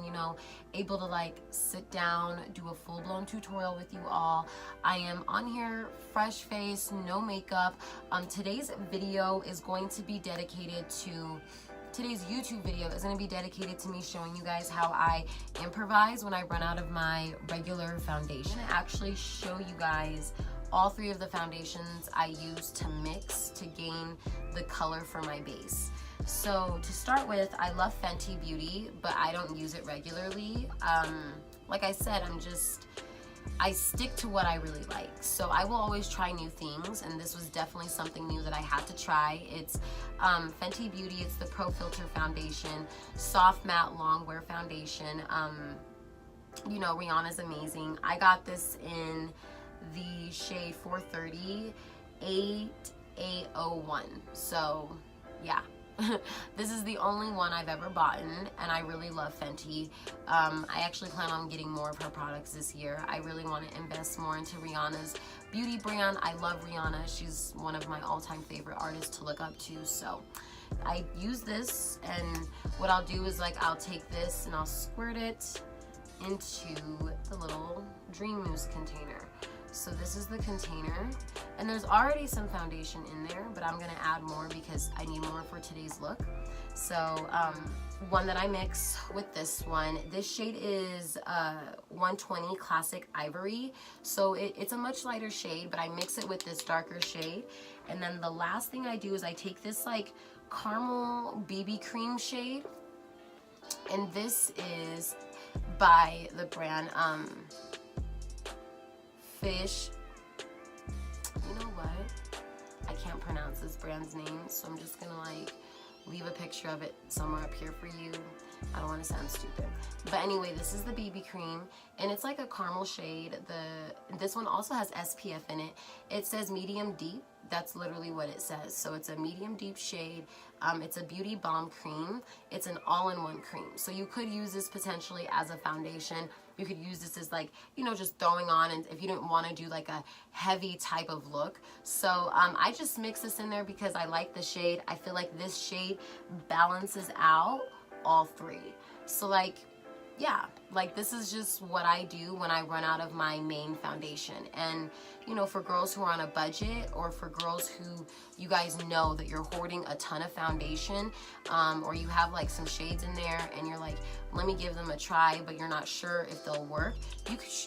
you know, able to like sit down, do a full-blown tutorial with you all. I am on here fresh face, no makeup. Today's video is going to be dedicated to Today's YouTube video is going to be dedicated to me showing you guys how I improvise when I run out of my regular foundation. I'm going to actually show you guys all three of the foundations I use to mix to gain the color for my base. So to start with, I love Fenty Beauty, but I don't use it regularly. Like I said, I stick to what I really like. So I will always try new things, and this was definitely something new that I had to try. It's Fenty Beauty. It's the Pro Filter Foundation, soft matte long wear foundation. You know, Rihanna's amazing. I got this in the shade 430 8801. So yeah. This is the only one I've ever bought, and I really love Fenty. I actually plan on getting more of her products this year. I really want to invest more into Rihanna's beauty brand. I love Rihanna. She's one of my all-time favorite artists to look up to. So I use this, and what I'll do is like I'll take this and I'll squirt it into the little Dream Mousse container. So this is the container, and there's already some foundation in there, but I'm gonna add more because I need more for today's look. So one that I mix with this one, this shade is 120 Classic Ivory. So it's a much lighter shade, but I mix it with this darker shade. And then the last thing I do is I take this like caramel BB cream shade, and this is by the brand Fish. You know what? I can't pronounce this brand's name, so I'm just gonna like leave a picture of it somewhere up here for you. I don't want to sound stupid. But anyway, this is the BB cream, and it's like a caramel shade. This one also has SPF in it. It says medium deep. That's literally what it says. So it's a medium deep shade. It's a beauty balm cream. It's an all-in-one cream. So you could use this potentially as a foundation. You could use this as like, you know, just throwing on, and if you didn't want to do like a heavy type of look. So I just mix this in there because I like the shade. I feel like this shade balances out all three. So like, yeah, like this is just what I do when I run out of my main foundation. And you know, for girls who are on a budget, or for girls who you guys know that you're hoarding a ton of foundation, or you have like some shades in there and you're like, let me give them a try, but you're not sure if they'll work,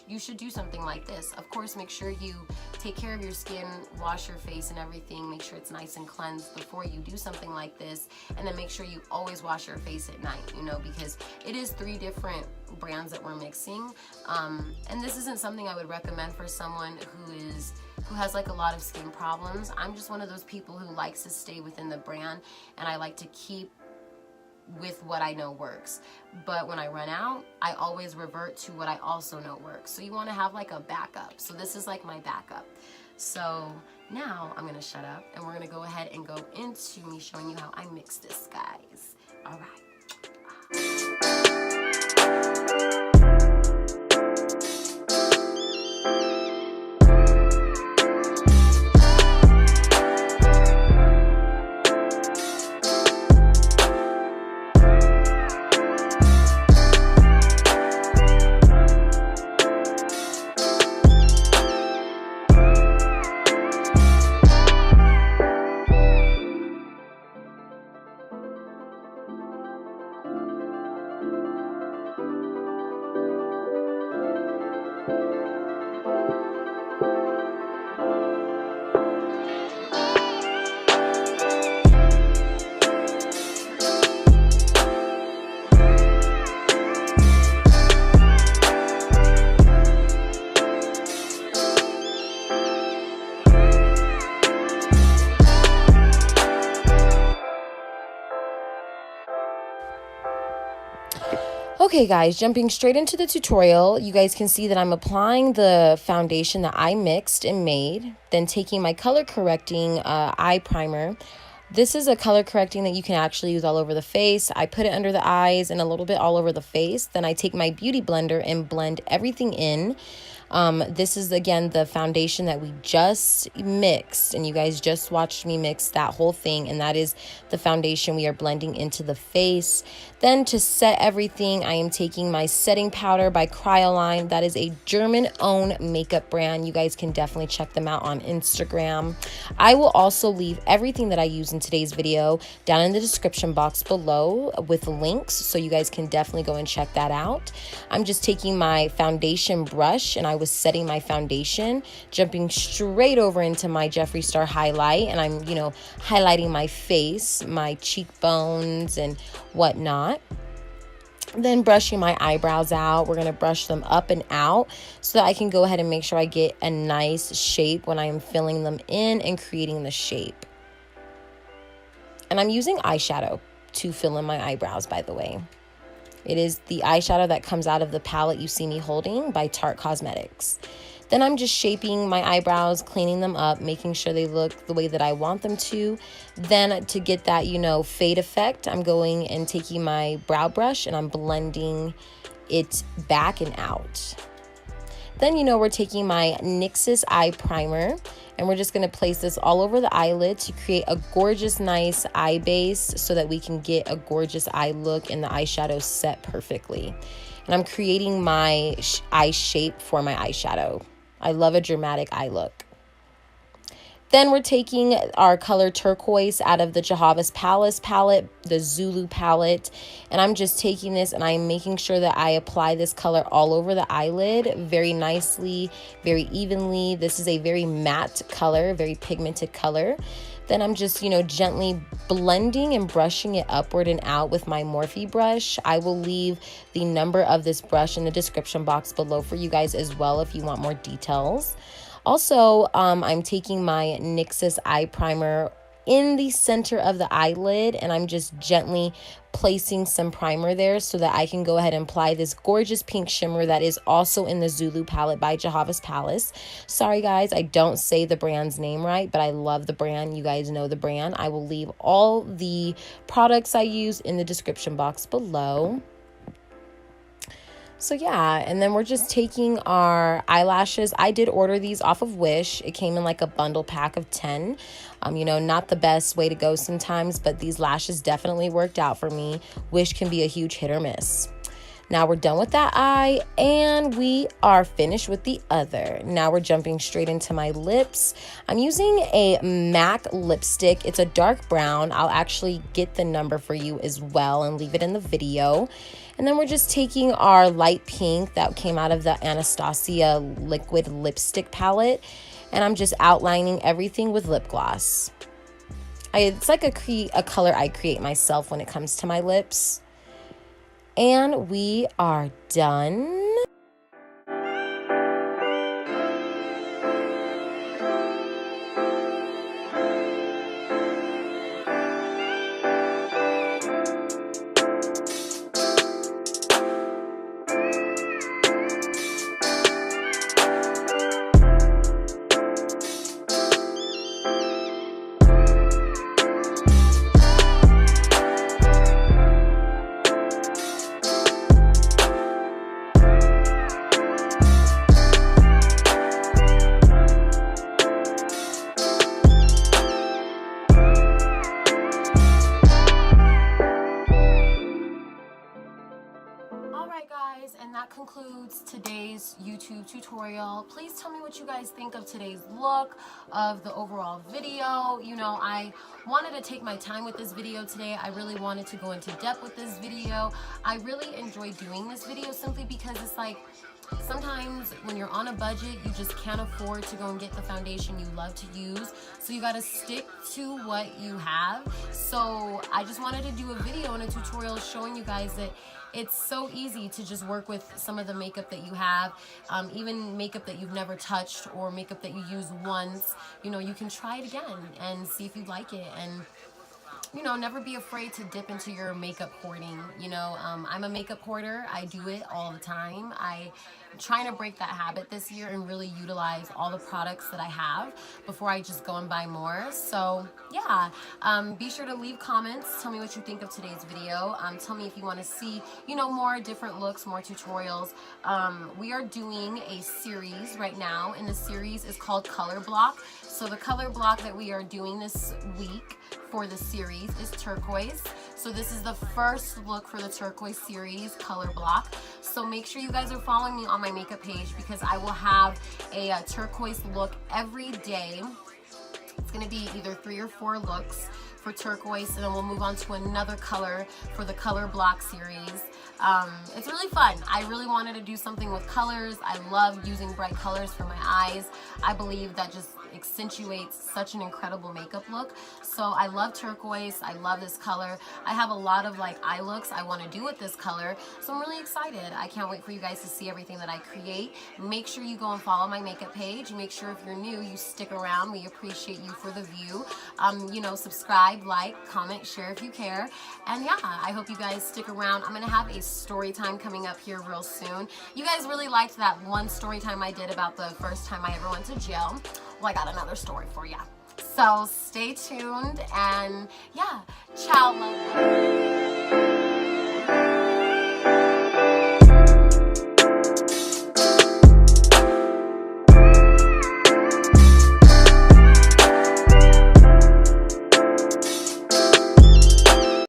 you should do something like this. Of course, make sure you take care of your skin, wash your face and everything, make sure it's nice and cleansed before you do something like this, and then make sure you always wash your face at night, you know, because it is 3 different brands that we're mixing, and this isn't something I would recommend for someone who has like a lot of skin problems. I'm just one of those people who likes to stay within the brand, and I like to keep with what I know works. But when I run out, I always revert to what I also know works. So you want to have like a backup. So this is like my backup. So now I'm gonna shut up, and we're gonna go ahead and go into me showing you how I mix this, guys. All right. Okay guys, jumping straight into the tutorial, you guys can see that I'm applying the foundation that I mixed and made, then taking my color correcting eye primer. This is a color correcting that you can actually use all over the face. I put it under the eyes and a little bit all over the face. Then I take my beauty blender and blend everything in. This is, again, the foundation that we just mixed, and you guys just watched me mix that whole thing, and that is the foundation we are blending into the face. Then to set everything, I am taking my setting powder by Cryoline. That is a German-owned makeup brand. You guys can definitely check them out on Instagram. I will also leave everything that I use in today's video down in the description box below with links, so you guys can definitely go and check that out. I'm just taking my foundation brush, and I was setting my foundation, jumping straight over into my Jeffree Star highlight, and I'm, you know, highlighting my face, my cheekbones, and whatnot. Then brushing my eyebrows out. We're going to brush them up and out so that I can go ahead and make sure I get a nice shape when I am filling them in and creating the shape. And I'm using eyeshadow to fill in my eyebrows, by the way. It is the eyeshadow that comes out of the palette you see me holding by Tarte Cosmetics. Then I'm just shaping my eyebrows, cleaning them up, making sure they look the way that I want them to. Then to get that, you know, fade effect, I'm going and taking my brow brush and I'm blending it back and out. Then, you know, we're taking my NYX's eye primer, and we're just going to place this all over the eyelid to create a gorgeous, nice eye base so that we can get a gorgeous eye look and the eyeshadow set perfectly. And I'm creating my eye shape for my eyeshadow. I love a dramatic eye look. Then we're taking our color turquoise out of the Jehovah's Palace palette, the Zulu palette, and I'm just taking this and I'm making sure that I apply this color all over the eyelid very nicely, very evenly. This is a very matte color, very pigmented color. Then I'm just, you know, gently blending and brushing it upward and out with my Morphe brush. I will leave the number of this brush in the description box below for you guys as well if you want more details. Also, I'm taking my NYX's eye primer in the center of the eyelid, and I'm just gently placing some primer there so that I can go ahead and apply this gorgeous pink shimmer that is also in the Zulu palette by Jehovah's Palace. Sorry guys, I don't say the brand's name right, but I love the brand. You guys know the brand. I will leave all the products I use in the description box below. So yeah, and then we're just taking our eyelashes. I did order these off of Wish. It came in like a bundle pack of 10. You know, not the best way to go sometimes, but these lashes definitely worked out for me. Wish can be a huge hit or miss. Now we're done with that eye, and we are finished with the other. Now we're jumping straight into my lips. I'm using a MAC lipstick. It's a dark brown. I'll actually get the number for you as well and leave it in the video. And then we're just taking our light pink that came out of the Anastasia liquid lipstick palette, and I'm just outlining everything with lip gloss. It's like a color I create myself when it comes to my lips. And we are done. And that concludes today's YouTube tutorial. Please tell me what you guys think of today's look, of the overall video. You know, I wanted to take my time with this video today. I really wanted to go into depth with this video. I really enjoy doing this video simply because it's like, sometimes when you're on a budget, you just can't afford to go and get the foundation you love to use. So you gotta stick to what you have. So I just wanted to do a video and a tutorial showing you guys that it's so easy to just work with some of the makeup that you have, even makeup that you've never touched or makeup that you use once. You know, you can try it again and see if you like it. And you know, never be afraid to dip into your makeup hoarding. You know, I'm a makeup hoarder. I do it all the time. I'm trying to break that habit this year and really utilize all the products that I have before I just go and buy more. So yeah, be sure to leave comments. Tell me what you think of today's video. Tell me if you want to see, you know, more different looks, more tutorials. We are doing a series right now, and the series is called Color Block. So the color block that we are doing this week for the series is turquoise. So this is the first look for the turquoise series color block. So make sure you guys are following me on my makeup page, because I will have a turquoise look every day. It's going to be either 3 or 4 looks for turquoise, and then we'll move on to another color for the color block series. It's really fun. I really wanted to do something with colors. I love using bright colors for my eyes. I believe that just accentuates such an incredible makeup look. So I love turquoise. I love this color. I have a lot of like eye looks I want to do with this color, so I'm really excited. I can't wait for you guys to see everything that I create. Make sure you go and follow my makeup page. Make sure if you're new, you stick around. We appreciate you for the view. You know, subscribe, like, comment, share if you care. And yeah, I hope you guys stick around. I'm gonna have a story time coming up here real soon. You guys really liked that one story time I did about the first time I ever went to jail. Well, I got another story for you. So stay tuned, and yeah, ciao, love.